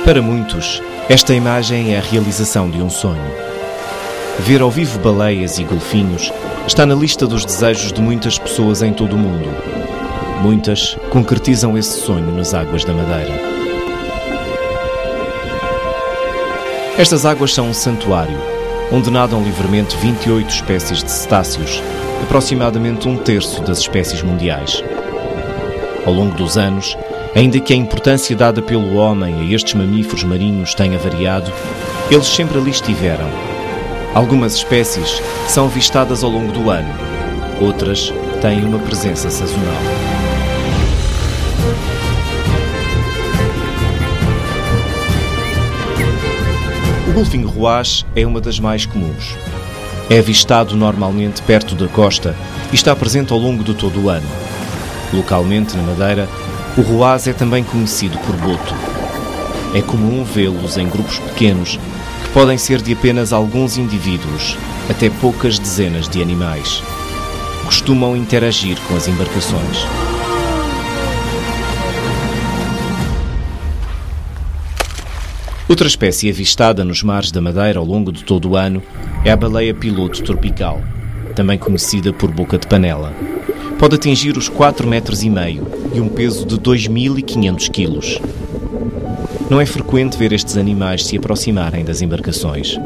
Para muitos, esta imagem é a realização de um sonho. Ver ao vivo baleias e golfinhos está na lista dos desejos de muitas pessoas em todo o mundo. Muitas concretizam esse sonho nas águas da Madeira. Estas águas são um santuário, onde nadam livremente 28 espécies de cetáceos, aproximadamente um terço das espécies mundiais. Ao longo dos anos, ainda que a importância dada pelo homem a estes mamíferos marinhos tenha variado, eles sempre ali estiveram. Algumas espécies são avistadas ao longo do ano, outras têm uma presença sazonal. O golfinho roaz é uma das mais comuns. É avistado normalmente perto da costa e está presente ao longo de todo o ano. Localmente, na Madeira, o roaz é também conhecido por boto. É comum vê-los em grupos pequenos, que podem ser de apenas alguns indivíduos, até poucas dezenas de animais. Costumam interagir com as embarcações. Outra espécie avistada nos mares da Madeira ao longo de todo o ano é a baleia-piloto tropical, também conhecida por boca de panela. Pode atingir os 4,5 metros e um peso de 2.500 quilos. Não é frequente ver estes animais se aproximarem das embarcações.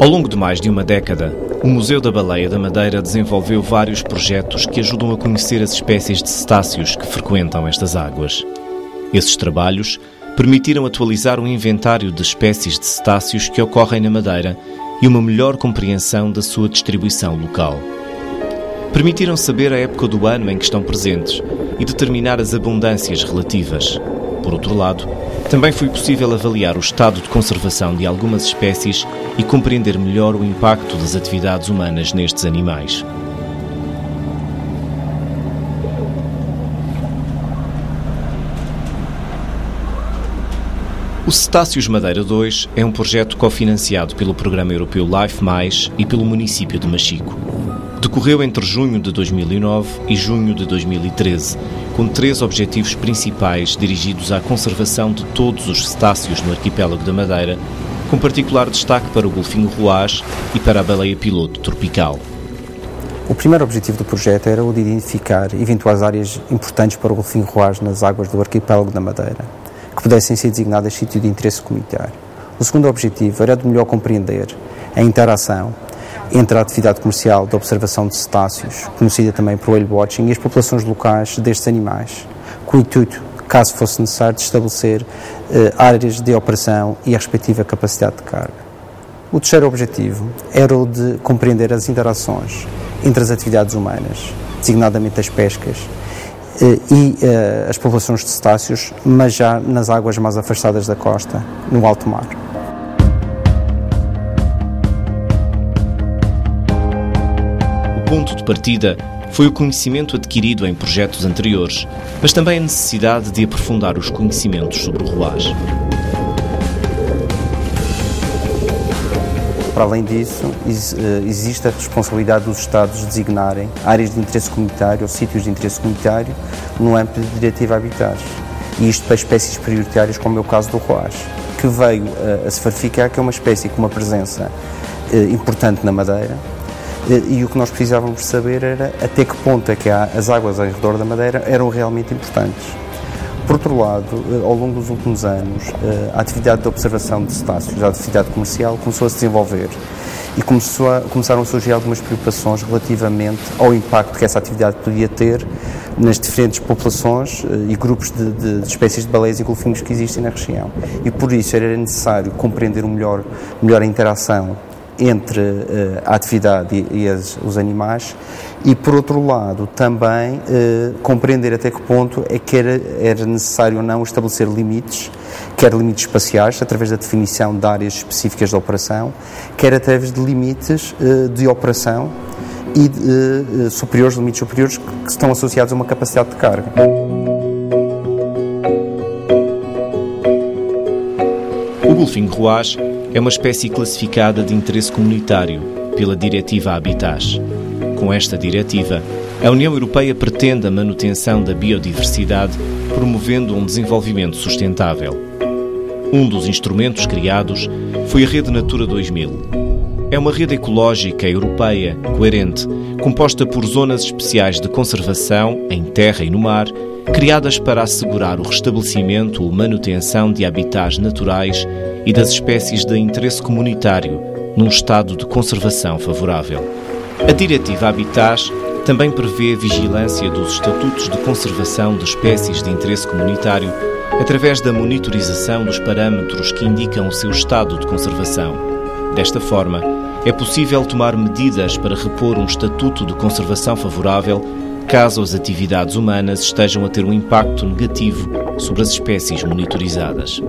Ao longo de mais de uma década, o Museu da Baleia da Madeira desenvolveu vários projetos que ajudam a conhecer as espécies de cetáceos que frequentam estas águas. Esses trabalhos permitiram atualizar o inventário de espécies de cetáceos que ocorrem na Madeira e uma melhor compreensão da sua distribuição local. Permitiram saber a época do ano em que estão presentes e determinar as abundâncias relativas. Por outro lado, também foi possível avaliar o estado de conservação de algumas espécies e compreender melhor o impacto das atividades humanas nestes animais. O Cetáceos Madeira 2 é um projeto cofinanciado pelo Programa Europeu LIFE+ e pelo município de Machico. Decorreu entre junho de 2009 e junho de 2013, com 3 objetivos principais dirigidos à conservação de todos os cetáceos no arquipélago da Madeira, com particular destaque para o golfinho roaz e para a baleia-piloto tropical. O primeiro objetivo do projeto era o de identificar eventuais áreas importantes para o golfinho roaz nas águas do arquipélago da Madeira, que pudessem ser designadas sítio de interesse comunitário. O segundo objetivo era de melhor compreender a interação entre a atividade comercial de observação de cetáceos, conhecida também por whale watching, e as populações locais destes animais, com o intuito, caso fosse necessário, de estabelecer áreas de operação e a respectiva capacidade de carga. O terceiro objetivo era o de compreender as interações entre as atividades humanas, designadamente as pescas, e as populações de cetáceos, mas já nas águas mais afastadas da costa, no alto mar. O ponto de partida foi o conhecimento adquirido em projetos anteriores, mas também a necessidade de aprofundar os conhecimentos sobre o roaz. Para além disso, existe a responsabilidade dos Estados designarem áreas de interesse comunitário ou sítios de interesse comunitário no âmbito da Diretiva Habitats. E isto para espécies prioritárias, como é o caso do roaz, que veio a se verificar que é uma espécie com uma presença importante na Madeira, e o que nós precisávamos saber era até que ponto é que as águas ao redor da Madeira eram realmente importantes. Por outro lado, ao longo dos últimos anos, a atividade de observação de cetáceos, a atividade comercial, começou a se desenvolver e começaram a surgir algumas preocupações relativamente ao impacto que essa atividade podia ter nas diferentes populações e grupos de espécies de baleias e golfinhos que existem na região. E por isso era necessário compreender melhor a interação entre a atividade e os animais e, por outro lado, também compreender até que ponto é que era necessário ou não estabelecer limites, quer limites espaciais, através da definição de áreas específicas de operação, quer através de limites de operação e limites superiores que estão associados a uma capacidade de carga. O golfinho roaz é uma espécie classificada de interesse comunitário pela Diretiva Habitats. Com esta diretiva, A União Europeia pretende a manutenção da biodiversidade, promovendo um desenvolvimento sustentável. Um dos instrumentos criados foi a Rede Natura 2000. É uma rede ecológica europeia, coerente, composta por zonas especiais de conservação, em terra e no mar, criadas para assegurar o restabelecimento ou manutenção de habitats naturais e das espécies de interesse comunitário, num estado de conservação favorável. A Diretiva Habitats também prevê a vigilância dos estatutos de conservação de espécies de interesse comunitário através da monitorização dos parâmetros que indicam o seu estado de conservação. Desta forma, é possível tomar medidas para repor um estatuto de conservação favorável caso as atividades humanas estejam a ter um impacto negativo sobre as espécies monitorizadas.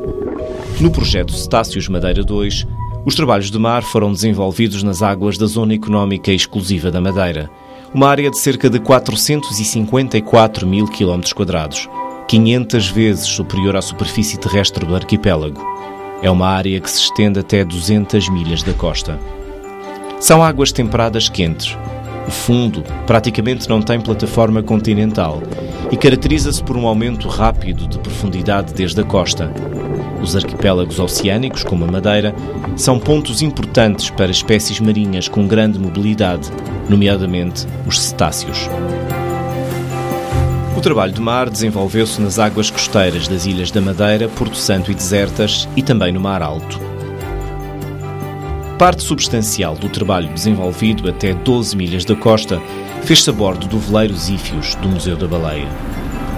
No projeto Cetáceos Madeira 2, os trabalhos de mar foram desenvolvidos nas águas da Zona Económica Exclusiva da Madeira, uma área de cerca de 454 mil km², 500 vezes superior à superfície terrestre do arquipélago. É uma área que se estende até 200 milhas da costa. São águas temperadas quentes. O fundo praticamente não tem plataforma continental e caracteriza-se por um aumento rápido de profundidade desde a costa. Os arquipélagos oceânicos, como a Madeira, são pontos importantes para espécies marinhas com grande mobilidade, nomeadamente os cetáceos. O trabalho de mar desenvolveu-se nas águas costeiras das Ilhas da Madeira, Porto Santo e Desertas e também no Mar Alto. Parte substancial do trabalho desenvolvido até 12 milhas da costa fez-se a bordo do veleiro Zífios do Museu da Baleia.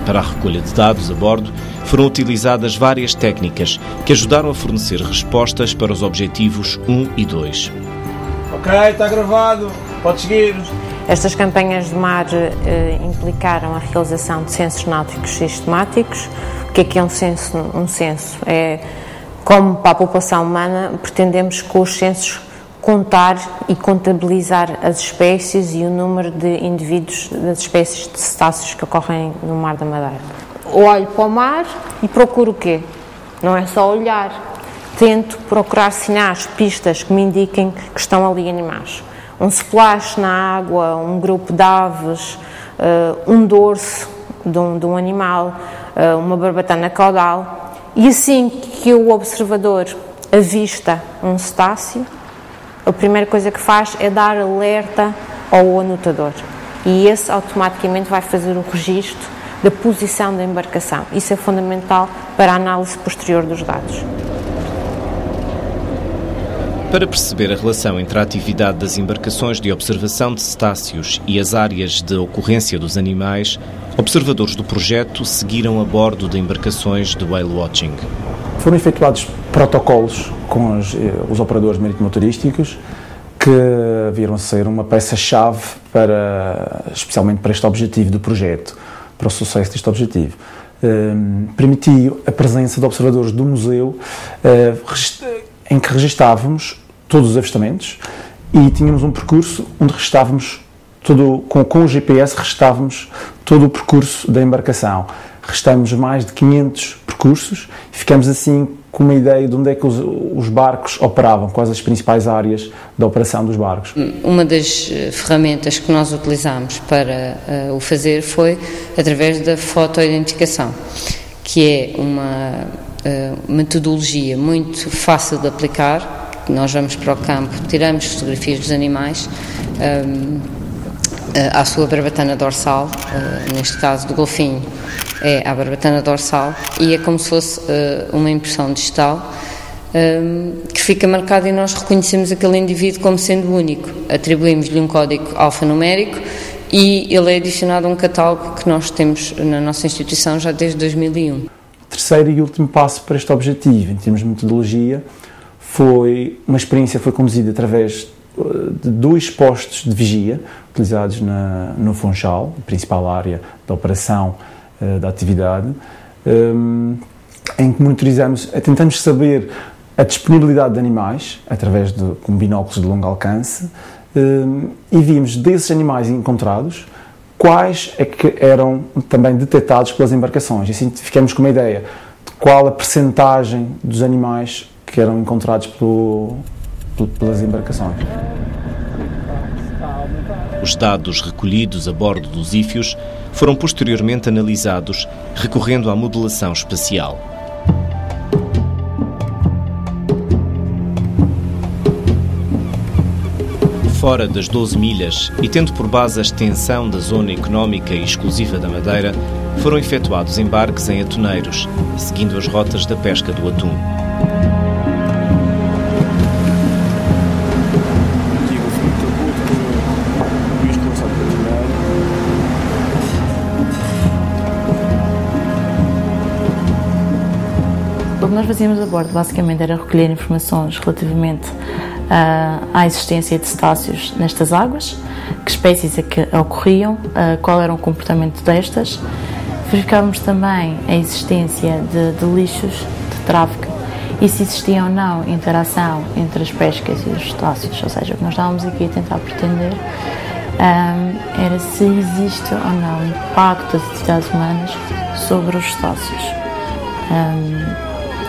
Para a recolha de dados a bordo, foram utilizadas várias técnicas que ajudaram a fornecer respostas para os objetivos 1 e 2. Ok, está gravado. Pode seguir. Estas campanhas de mar implicaram a realização de censos náuticos sistemáticos. O que é um censo? Um censo é, como para a população humana, pretendemos com os censos contar e contabilizar as espécies e o número de indivíduos das espécies de cetáceos que ocorrem no Mar da Madeira. Olho para o mar e procuro o quê? Não é só olhar. Tento procurar sinais, pistas que me indiquem que estão ali animais. Um splash na água, um grupo de aves, um dorso de um animal, uma barbatana caudal. E assim que o observador avista um cetáceo, a primeira coisa que faz é dar alerta ao anotador. E esse automaticamente vai fazer o registro da posição da embarcação. Isso é fundamental para a análise posterior dos dados. Para perceber a relação entre a atividade das embarcações de observação de cetáceos e as áreas de ocorrência dos animais, observadores do projeto seguiram a bordo de embarcações de whale watching. Foram efetuados protocolos com os operadores marítimo-turísticos que viram ser uma peça-chave especialmente para este objetivo do projeto, para o sucesso deste objetivo. Permitiu a presença de observadores do museu em que registávamos todos os avistamentos e tínhamos um percurso onde registávamos com o GPS registávamos todo o percurso da embarcação. Registamos mais de 500 percursos e ficamos assim com uma ideia de onde é que os barcos operavam, quais as principais áreas da operação dos barcos. Uma das ferramentas que nós utilizámos para o fazer foi através da fotoidentificação, que é uma metodologia muito fácil de aplicar. Nós vamos para o campo, tiramos fotografias dos animais à sua barbatana dorsal, neste caso do golfinho é a barbatana dorsal, e é como se fosse uma impressão digital que fica marcada e nós reconhecemos aquele indivíduo como sendo único. Atribuímos-lhe um código alfanumérico e ele é adicionado a um catálogo que nós temos na nossa instituição já desde 2001. O terceiro e último passo para este objetivo, em termos de metodologia, foi uma experiência que foi conduzida através de 2 postos de vigia utilizados no Funchal, a principal área da operação da atividade, em que monitorizamos, tentamos saber a disponibilidade de animais através com binóculos de longo alcance e vimos desses animais encontrados quais é que eram também detectados pelas embarcações. E assim ficamos com uma ideia de qual a percentagem dos animais que eram encontrados pelas embarcações. Os Os dados recolhidos a bordo dos ífios foram posteriormente analisados, recorrendo à modelação espacial. Fora das 12 milhas e tendo por base a extensão da zona económica e exclusiva da Madeira, foram efetuados embarques em atuneiros, seguindo as rotas da pesca do atum. O que nós fazíamos a bordo basicamente era recolher informações relativamente à existência de cetáceos nestas águas, que espécies é que ocorriam, qual era o comportamento destas. Verificávamos também a existência de lixos de tráfego e se existia ou não interação entre as pescas e os cetáceos, ou seja, o que nós estávamos aqui a tentar pretender era se existe ou não impacto das atividades humanas sobre os cetáceos.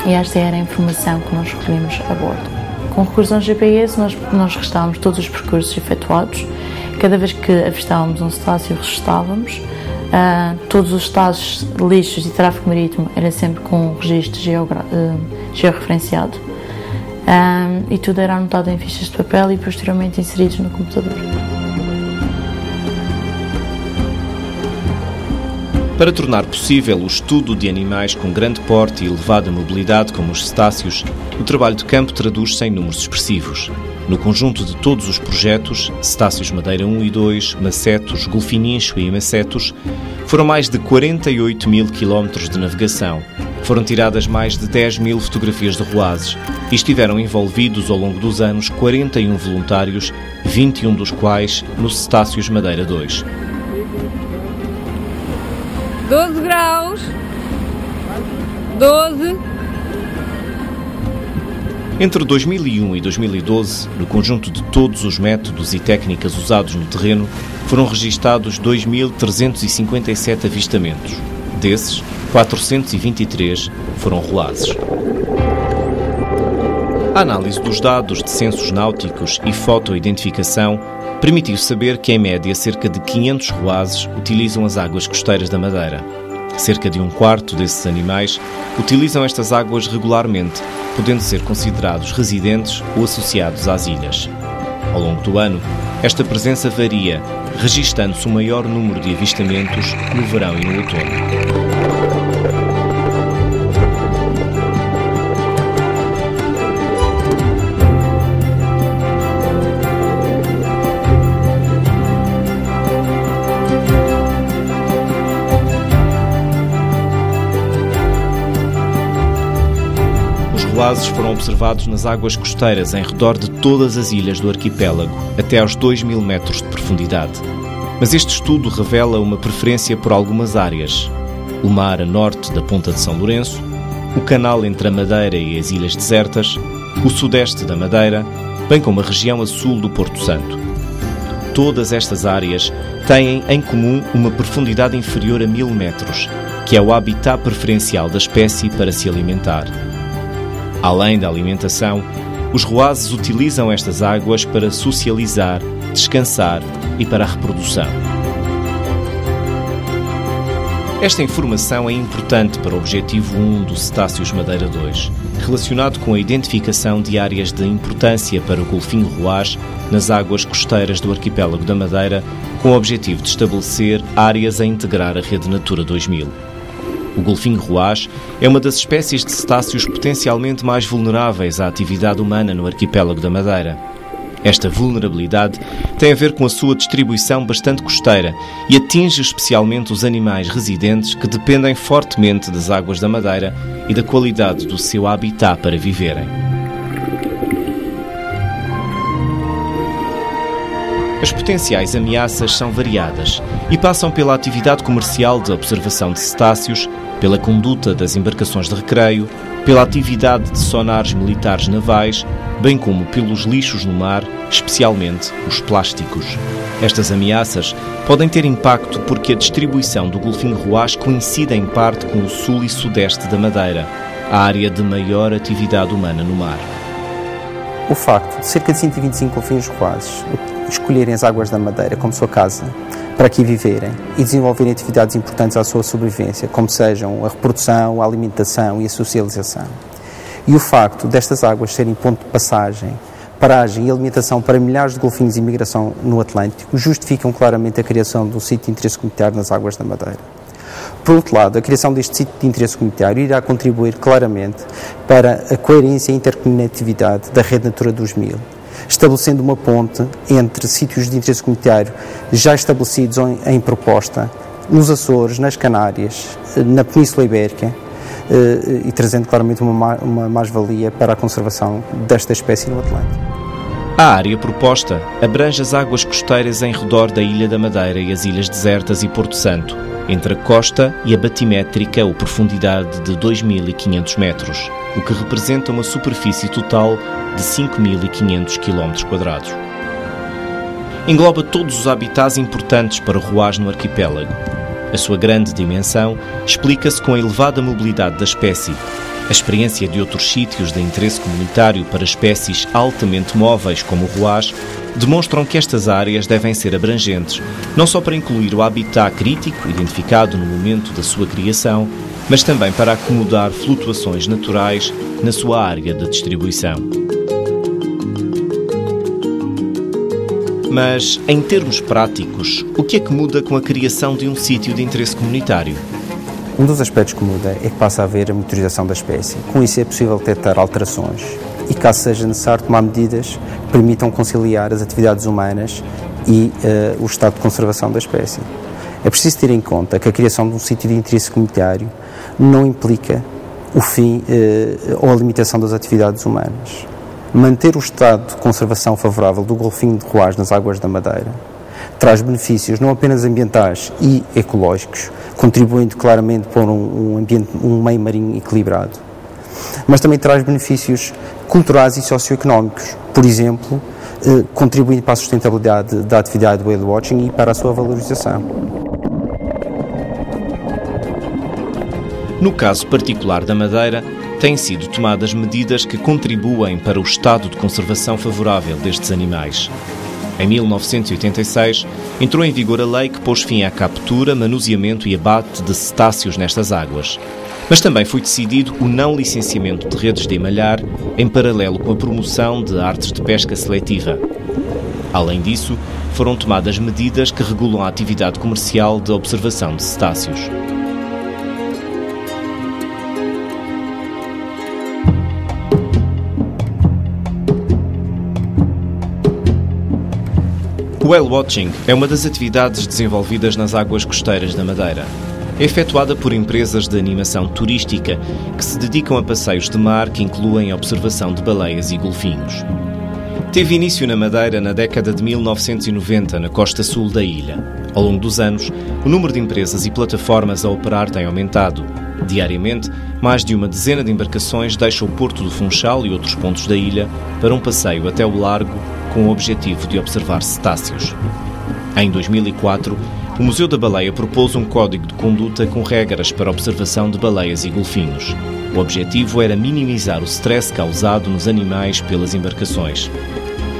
E esta era a informação que nós recolhemos a bordo. Com recurso ao GPS, nós registávamos todos os percursos efetuados. Cada vez que avistávamos um cetáceo, registávamos. Todos os estados de lixos e tráfego marítimo era sempre com um registro georreferenciado. E tudo era anotado em fichas de papel e posteriormente inseridos no computador. Para tornar possível o estudo de animais com grande porte e elevada mobilidade como os cetáceos, o trabalho de campo traduz-se em números expressivos. No conjunto de todos os projetos, Cetáceos Madeira 1 e 2, Macetos, Golfinincho e Macetos, foram mais de 48 mil quilómetros de navegação. Foram tiradas mais de 10 mil fotografias de roazes e estiveram envolvidos ao longo dos anos 41 voluntários, 21 dos quais no Cetáceos Madeira 2. 12 graus, 12. Entre 2001 e 2012, no conjunto de todos os métodos e técnicas usados no terreno, foram registados 2.357 avistamentos. Desses, 423 foram roazes. A análise dos dados de censos náuticos e fotoidentificação permitiu saber que, em média, cerca de 500 roazes utilizam as águas costeiras da Madeira. Cerca de um quarto desses animais utilizam estas águas regularmente, podendo ser considerados residentes ou associados às ilhas. Ao longo do ano, esta presença varia, registando-se um maior número de avistamentos no verão e no outono. Os roazes foram observados nas águas costeiras em redor de todas as ilhas do arquipélago, até aos 2.000 metros de profundidade. Mas este estudo revela uma preferência por algumas áreas. O mar a norte da Ponta de São Lourenço, o canal entre a Madeira e as Ilhas Desertas, o sudeste da Madeira, bem como a região a sul do Porto Santo. Todas estas áreas têm em comum uma profundidade inferior a 1.000 metros, que é o habitat preferencial da espécie para se alimentar. Além da alimentação, os roazes utilizam estas águas para socializar, descansar e para a reprodução. Esta informação é importante para o objetivo 1 do Cetáceos Madeira 2, relacionado com a identificação de áreas de importância para o golfinho roaz nas águas costeiras do arquipélago da Madeira, com o objetivo de estabelecer áreas a integrar a Rede Natura 2000. O golfinho roaz é uma das espécies de cetáceos potencialmente mais vulneráveis à atividade humana no arquipélago da Madeira. Esta vulnerabilidade tem a ver com a sua distribuição bastante costeira e atinge especialmente os animais residentes que dependem fortemente das águas da Madeira e da qualidade do seu habitat para viverem. As potenciais ameaças são variadas e passam pela atividade comercial de observação de cetáceos, pela conduta das embarcações de recreio, pela atividade de sonares militares navais, bem como pelos lixos no mar, especialmente os plásticos. Estas ameaças podem ter impacto porque a distribuição do golfinho roaz coincide em parte com o sul e sudeste da Madeira, a área de maior atividade humana no mar. o facto de cerca de 125 golfinhos roases escolherem as águas da Madeira como sua casa para aqui viverem e desenvolverem atividades importantes à sua sobrevivência, como sejam a reprodução, a alimentação e a socialização. E o facto destas águas serem ponto de passagem, paragem e alimentação para milhares de golfinhos em migração no Atlântico justificam claramente a criação de um sítio de interesse comunitário nas águas da Madeira. Por outro lado, a criação deste sítio de interesse comunitário irá contribuir claramente para a coerência e interconectividade da Rede Natura 2000, estabelecendo uma ponte entre sítios de interesse comunitário já estabelecidos em proposta nos Açores, nas Canárias, na Península Ibérica, e trazendo claramente uma mais-valia para a conservação desta espécie no Atlântico. A área proposta abrange as águas costeiras em redor da Ilha da Madeira e as Ilhas Desertas e Porto Santo, entre a costa e a batimétrica ou profundidade de 2.500 metros, o que representa uma superfície total de 5.500 km². Engloba todos os habitats importantes para o roaz no arquipélago. A sua grande dimensão explica-se com a elevada mobilidade da espécie. A experiência de outros sítios de interesse comunitário para espécies altamente móveis como o roaz demonstram que estas áreas devem ser abrangentes, não só para incluir o habitat crítico identificado no momento da sua criação, mas também para acomodar flutuações naturais na sua área de distribuição. Mas, em termos práticos, o que é que muda com a criação de um sítio de interesse comunitário? Um dos aspectos que muda é que passa a haver a monitorização da espécie. Com isso é possível detectar alterações e, caso seja necessário, tomar medidas que permitam conciliar as atividades humanas e o estado de conservação da espécie. É preciso ter em conta que a criação de um sítio de interesse comunitário não implica o fim ou a limitação das atividades humanas. Manter o estado de conservação favorável do golfinho de roaz nas águas da Madeira traz benefícios não apenas ambientais e ecológicos, contribuindo claramente para um meio marinho equilibrado, mas também traz benefícios culturais e socioeconómicos, por exemplo, contribuindo para a sustentabilidade da atividade do whale watching e para a sua valorização. No caso particular da Madeira, têm sido tomadas medidas que contribuem para o estado de conservação favorável destes animais. Em 1986, entrou em vigor a lei que pôs fim à captura, manuseamento e abate de cetáceos nestas águas. Mas também foi decidido o não licenciamento de redes de emalhar, em paralelo com a promoção de artes de pesca seletiva. Além disso, foram tomadas medidas que regulam a atividade comercial de observação de cetáceos. O whale watching é uma das atividades desenvolvidas nas águas costeiras da Madeira. É efetuada por empresas de animação turística que se dedicam a passeios de mar que incluem a observação de baleias e golfinhos. Teve início na Madeira na década de 1990, na costa sul da ilha. Ao longo dos anos, o número de empresas e plataformas a operar tem aumentado. Diariamente, mais de uma dezena de embarcações deixam o Porto do Funchal e outros pontos da ilha para um passeio até o largo com o objetivo de observar cetáceos. Em 2004, o Museu da Baleia propôs um código de conduta com regras para a observação de baleias e golfinhos. O objetivo era minimizar o stress causado nos animais pelas embarcações.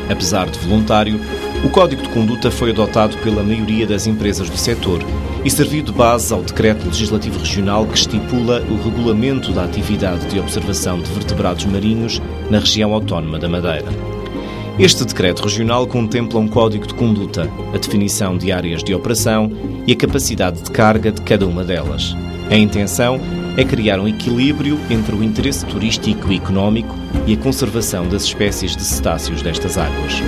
Apesar de voluntário, o código de conduta foi adotado pela maioria das empresas do setor e serviu de base ao Decreto Legislativo Regional que estipula o regulamento da atividade de observação de vertebrados marinhos na região autónoma da Madeira. Este decreto regional contempla um código de conduta, a definição de áreas de operação e a capacidade de carga de cada uma delas. A intenção é criar um equilíbrio entre o interesse turístico e económico e a conservação das espécies de cetáceos destas águas.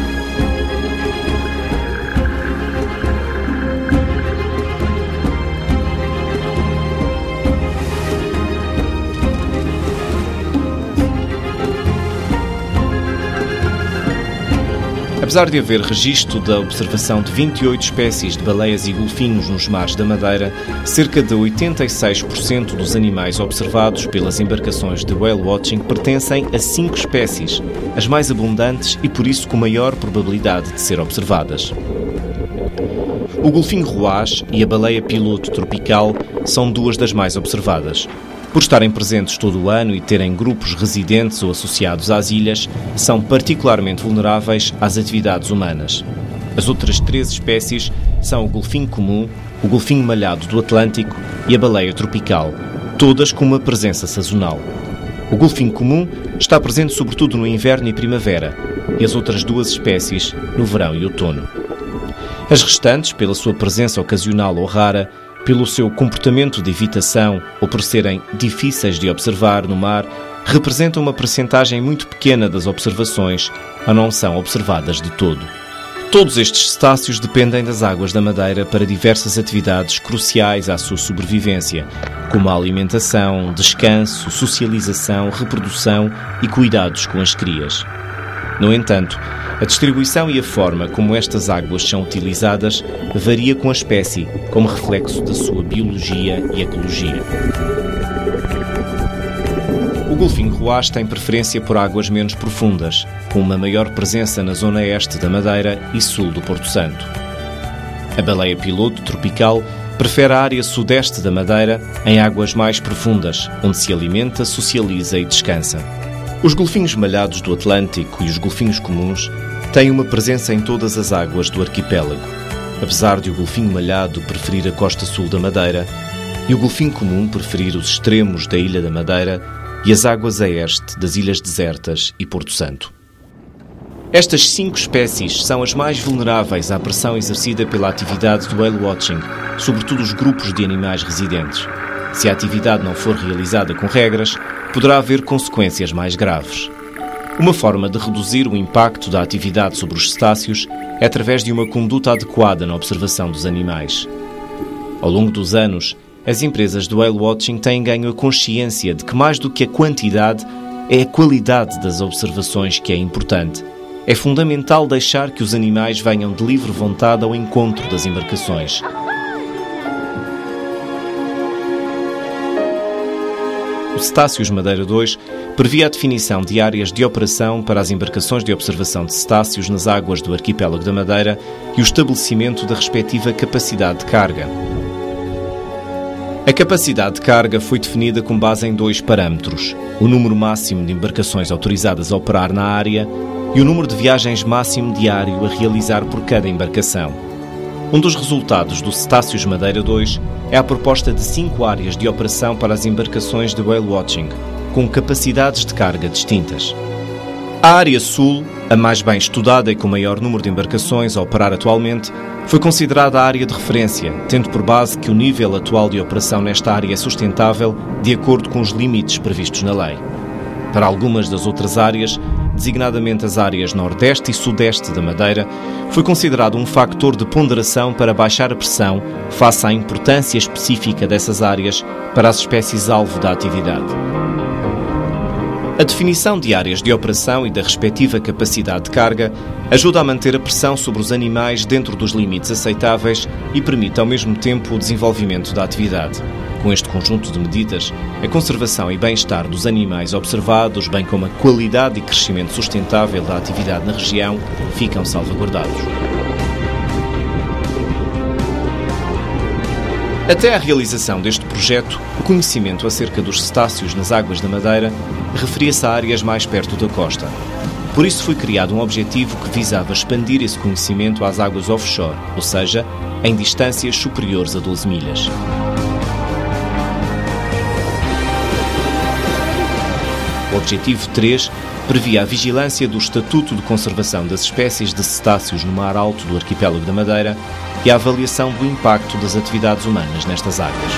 Apesar de haver registro da observação de 28 espécies de baleias e golfinhos nos mares da Madeira, cerca de 86% dos animais observados pelas embarcações de whale watching pertencem a 5 espécies, as mais abundantes e por isso com maior probabilidade de ser observadas. O golfinho roaz e a baleia piloto tropical são duas das mais observadas. Por estarem presentes todo o ano e terem grupos residentes ou associados às ilhas, são particularmente vulneráveis às atividades humanas. As outras 3 espécies são o golfinho comum, o golfinho malhado do Atlântico e a baleia tropical, todas com uma presença sazonal. O golfinho comum está presente sobretudo no inverno e primavera, e as outras 2 espécies no verão e outono. As restantes, pela sua presença ocasional ou rara, pelo seu comportamento de evitação ou por serem difíceis de observar no mar, representam uma percentagem muito pequena das observações ou não são observadas de todo. Todos estes cetáceos dependem das águas da Madeira para diversas atividades cruciais à sua sobrevivência, como a alimentação, descanso, socialização, reprodução e cuidados com as crias. No entanto, a distribuição e a forma como estas águas são utilizadas varia com a espécie, como reflexo da sua biologia e ecologia. O golfinho roaz tem preferência por águas menos profundas, com uma maior presença na zona este da Madeira e sul do Porto Santo. A baleia piloto tropical prefere a área sudeste da Madeira, em águas mais profundas, onde se alimenta, socializa e descansa. Os golfinhos malhados do Atlântico e os golfinhos comuns têm uma presença em todas as águas do arquipélago, apesar de o golfinho malhado preferir a costa sul da Madeira e o golfinho comum preferir os extremos da Ilha da Madeira e as águas a este das Ilhas Desertas e Porto Santo. Estas 5 espécies são as mais vulneráveis à pressão exercida pela atividade do whale watching, sobretudo os grupos de animais residentes. Se a atividade não for realizada com regras, poderá haver consequências mais graves. Uma forma de reduzir o impacto da atividade sobre os cetáceos é através de uma conduta adequada na observação dos animais. Ao longo dos anos, as empresas do whale watching têm ganho a consciência de que mais do que a quantidade, é a qualidade das observações que é importante. É fundamental deixar que os animais venham de livre vontade ao encontro das embarcações. O Cetáceos Madeira 2 previa a definição de áreas de operação para as embarcações de observação de cetáceos nas águas do arquipélago da Madeira e o estabelecimento da respectiva capacidade de carga. A capacidade de carga foi definida com base em 2 parâmetros: o número máximo de embarcações autorizadas a operar na área e o número de viagens máximo diário a realizar por cada embarcação. Um dos resultados do Cetáceos Madeira 2 é a proposta de 5 áreas de operação para as embarcações de whale watching, com capacidades de carga distintas. A área sul, a mais bem estudada e com maior número de embarcações a operar atualmente, foi considerada a área de referência, tendo por base que o nível atual de operação nesta área é sustentável de acordo com os limites previstos na lei. Para algumas das outras áreas, designadamente as áreas nordeste e sudeste da Madeira, foi considerado um factor de ponderação para baixar a pressão face à importância específica dessas áreas para as espécies-alvo da atividade. A definição de áreas de operação e da respectiva capacidade de carga ajuda a manter a pressão sobre os animais dentro dos limites aceitáveis e permite ao mesmo tempo o desenvolvimento da atividade. Com este conjunto de medidas, a conservação e bem-estar dos animais observados, bem como a qualidade e crescimento sustentável da atividade na região, ficam salvaguardados. Até à realização deste projeto, o conhecimento acerca dos cetáceos nas águas da Madeira referia-se a áreas mais perto da costa. Por isso foi criado um objetivo que visava expandir esse conhecimento às águas offshore, ou seja, em distâncias superiores a 12 milhas. O Objetivo 3 previa a vigilância do Estatuto de Conservação das Espécies de Cetáceos no Mar Alto do Arquipélago da Madeira e a avaliação do impacto das atividades humanas nestas águas.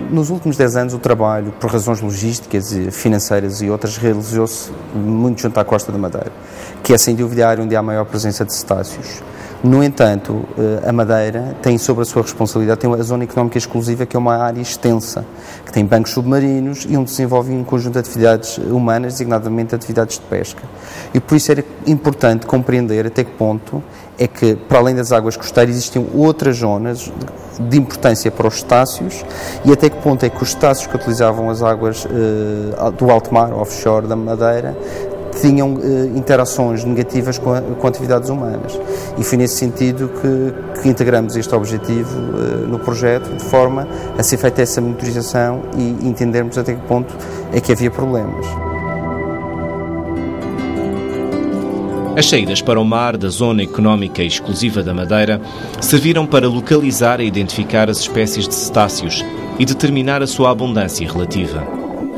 Nos últimos 10 anos, o trabalho, por razões logísticas, financeiras e outras, realizou-se muito junto à costa da Madeira, que é sem dúvida a área onde há a maior presença de cetáceos. No entanto, a Madeira tem sobre a sua responsabilidade tem a zona económica exclusiva, que é uma área extensa, que tem bancos submarinos e onde se desenvolve um conjunto de atividades humanas, designadamente atividades de pesca. E por isso era importante compreender até que ponto é que, para além das águas costeiras, existiam outras zonas de importância para os cetáceos e até que ponto é que os cetáceos que utilizavam as águas do alto mar, offshore da Madeira, tinham interações negativas com atividades humanas. E foi nesse sentido que integramos este objetivo no projeto, de forma a ser feita essa monitorização e entendermos até que ponto é que havia problemas. As saídas para o mar da Zona Económica Exclusiva da Madeira serviram para localizar e identificar as espécies de cetáceos e determinar a sua abundância relativa.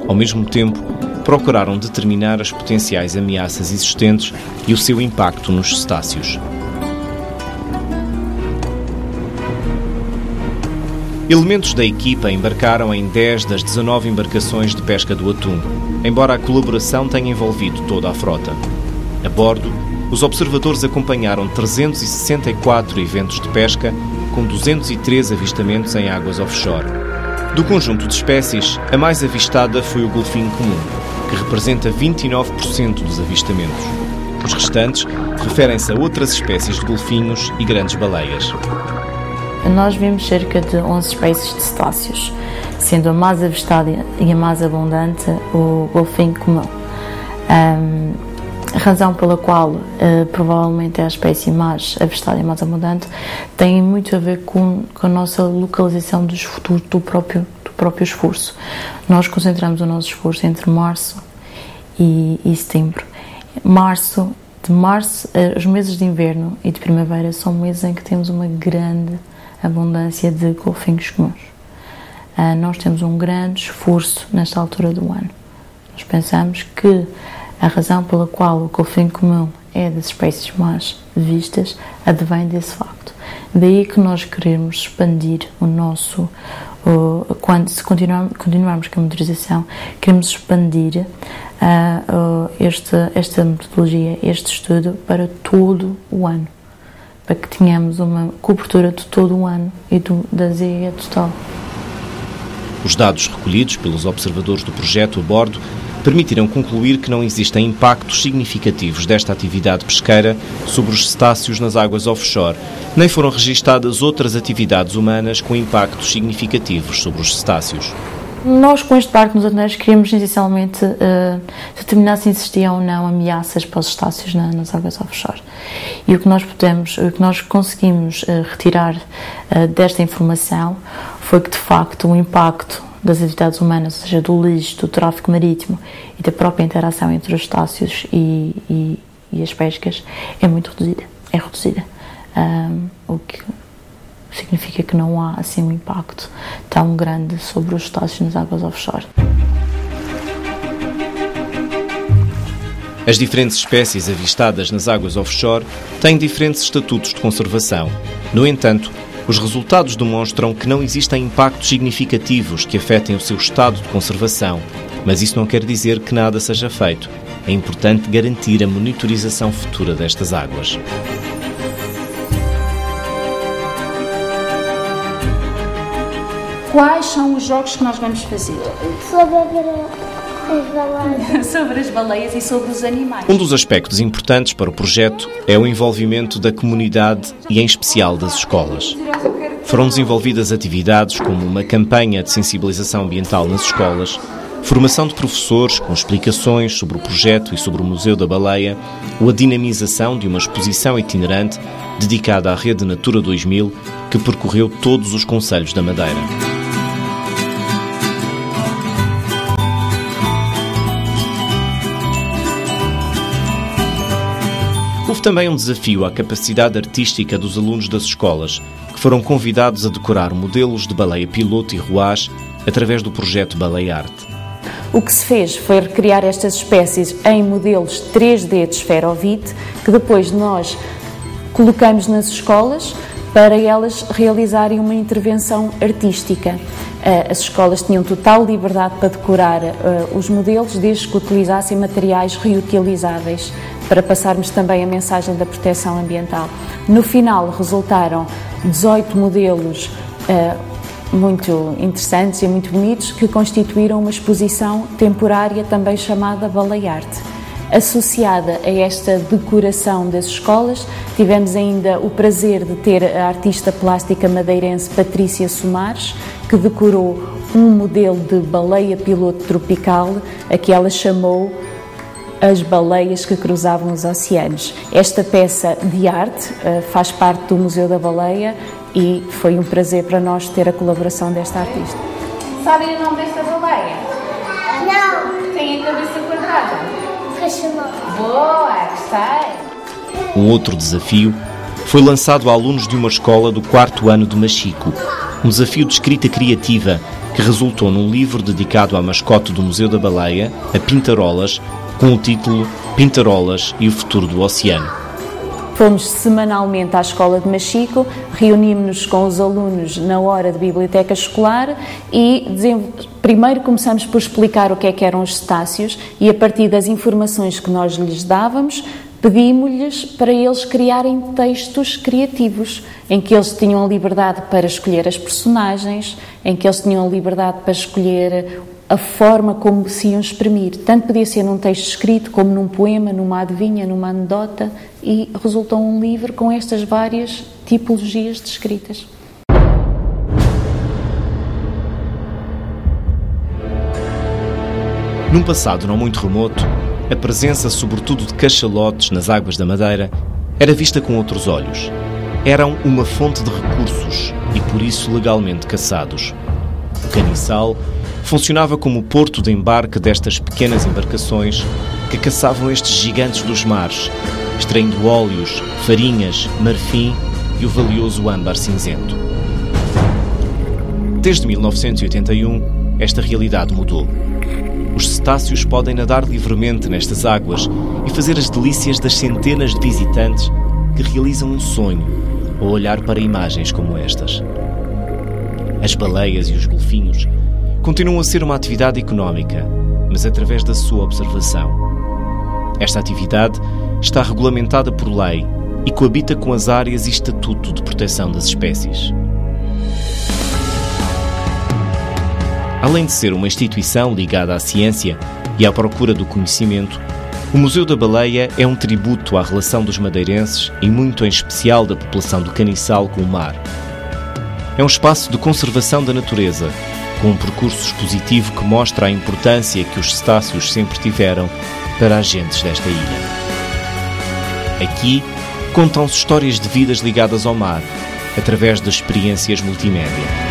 Ao mesmo tempo, procuraram determinar as potenciais ameaças existentes e o seu impacto nos cetáceos. Elementos da equipa embarcaram em 10 das 19 embarcações de pesca do atum, embora a colaboração tenha envolvido toda a frota. A bordo, os observadores acompanharam 364 eventos de pesca, com 203 avistamentos em águas offshore. Do conjunto de espécies, a mais avistada foi o golfinho comum, que representa 29% dos avistamentos. Os restantes referem-se a outras espécies de golfinhos e grandes baleias. Nós vimos cerca de 11 espécies de cetáceos, sendo a mais avistada e a mais abundante o golfinho comum. A razão pela qual provavelmente é a espécie mais avistada e mais abundante tem muito a ver com a nossa localização do próprio esforço. Nós concentramos o nosso esforço entre março e setembro. Os meses de inverno e de primavera são meses em que temos uma grande abundância de golfinhos comuns. Nós temos um grande esforço nesta altura do ano. Nós pensamos que a razão pela qual o golfinho comum é das espécies mais vistas advém desse facto. Daí que nós queremos expandir o nosso... se continuarmos com a monitorização, queremos expandir esta metodologia, este estudo para todo o ano, para que tenhamos uma cobertura de todo o ano e da ZEE total. Os dados recolhidos pelos observadores do projeto a bordo permitiram concluir que não existem impactos significativos desta atividade pesqueira sobre os cetáceos nas águas offshore, nem foram registadas outras atividades humanas com impactos significativos sobre os cetáceos. Nós, com este barco nos Ateneiros, queríamos essencialmente determinar se existiam ou não ameaças para os cetáceos nas águas offshore. E o que nós conseguimos retirar desta informação foi que, de facto, o impacto das atividades humanas, ou seja, do lixo, do tráfego marítimo e da própria interação entre os cetáceos e as pescas é muito reduzida. É reduzida. O que significa que não há assim um impacto tão grande sobre os cetáceos nas águas offshore. As diferentes espécies avistadas nas águas offshore têm diferentes estatutos de conservação. No entanto, os resultados demonstram que não existem impactos significativos que afetem o seu estado de conservação, mas isso não quer dizer que nada seja feito. É importante garantir a monitorização futura destas águas. Quais são os jogos que nós vamos fazer? Sobre as baleias e sobre os animais. Um dos aspectos importantes para o projeto é o envolvimento da comunidade e, em especial, das escolas. Foram desenvolvidas atividades como uma campanha de sensibilização ambiental nas escolas, formação de professores com explicações sobre o projeto e sobre o Museu da Baleia, ou a dinamização de uma exposição itinerante dedicada à Rede Natura 2000, que percorreu todos os concelhos da Madeira. Houve também um desafio à capacidade artística dos alunos das escolas, que foram convidados a decorar modelos de baleia piloto e ruás através do projeto Baleia Arte. O que se fez foi recriar estas espécies em modelos 3D de esferovite, que depois nós colocamos nas escolas para elas realizarem uma intervenção artística. As escolas tinham total liberdade para decorar os modelos, desde que utilizassem materiais reutilizáveis, para passarmos também a mensagem da proteção ambiental. No final resultaram 18 modelos muito interessantes e muito bonitos, que constituíram uma exposição temporária também chamada Baleia Arte. Associada a esta decoração das escolas, tivemos ainda o prazer de ter a artista plástica madeirense Patrícia Somares, que decorou um modelo de baleia piloto tropical, a que ela chamou as baleias que cruzavam os oceanos. Esta peça de arte faz parte do Museu da Baleia e foi um prazer para nós ter a colaboração desta artista. Sabem o nome desta baleia? Não. Tem a cabeça quadrada? Cachemar. Boa, gostei. Um outro desafio foi lançado a alunos de uma escola do 4º ano de Machico. Um desafio de escrita criativa que resultou num livro dedicado à mascote do Museu da Baleia, a Pintarolas, com o título Pintarolas e o Futuro do Oceano. Fomos semanalmente à escola de Machico, reunimos-nos com os alunos na hora de biblioteca escolar e primeiro começamos por explicar o que eram os cetáceos e a partir das informações que nós lhes dávamos, pedimos-lhes para eles criarem textos criativos, em que eles tinham a liberdade para escolher as personagens, em que eles tinham a liberdade para escolher a forma como se iam exprimir. Tanto podia ser num texto escrito, como num poema, numa adivinha, numa anedota, e resultou um livro com estas várias tipologias de escritas. Num passado não muito remoto, a presença sobretudo de cachalotes nas águas da Madeira era vista com outros olhos. Eram uma fonte de recursos e por isso legalmente caçados. O caniçal funcionava como porto de embarque destas pequenas embarcações que caçavam estes gigantes dos mares, extraindo óleos, farinhas, marfim e o valioso âmbar cinzento. Desde 1981, esta realidade mudou. Os cetáceos podem nadar livremente nestas águas e fazer as delícias das centenas de visitantes que realizam um sonho ao olhar para imagens como estas. As baleias e os golfinhos continuam a ser uma atividade económica, mas através da sua observação. Esta atividade está regulamentada por lei e coabita com as áreas e estatuto de proteção das espécies. Além de ser uma instituição ligada à ciência e à procura do conhecimento, o Museu da Baleia é um tributo à relação dos madeirenses e muito em especial da população do caniçal com o mar. É um espaço de conservação da natureza, com um percurso expositivo que mostra a importância que os cetáceos sempre tiveram para as gentes desta ilha. Aqui contam-se histórias de vidas ligadas ao mar, através de experiências multimédia.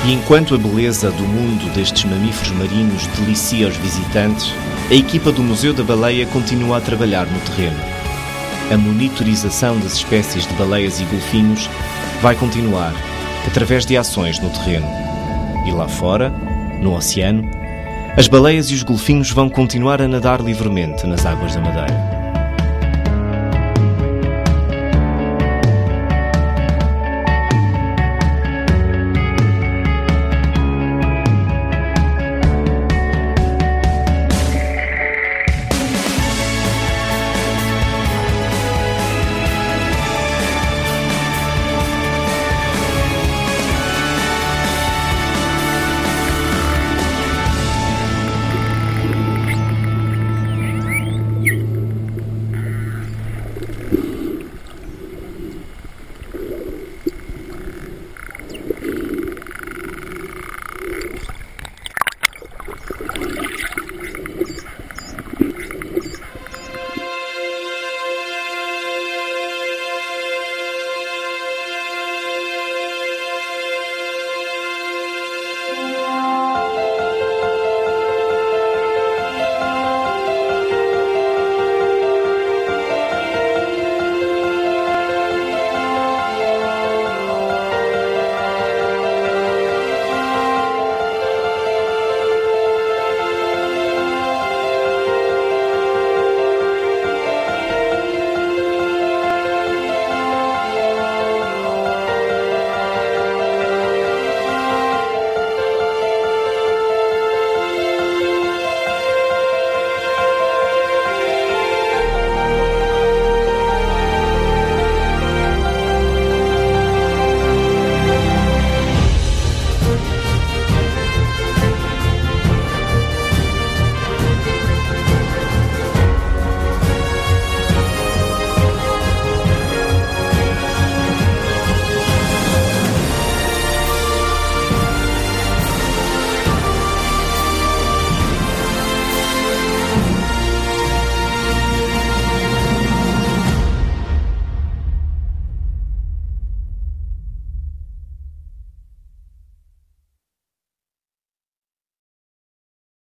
E enquanto a beleza do mundo destes mamíferos marinhos delicia os visitantes, a equipa do Museu da Baleia continua a trabalhar no terreno. A monitorização das espécies de baleias e golfinhos vai continuar, através de ações no terreno. E lá fora, no oceano, as baleias e os golfinhos vão continuar a nadar livremente nas águas da Madeira.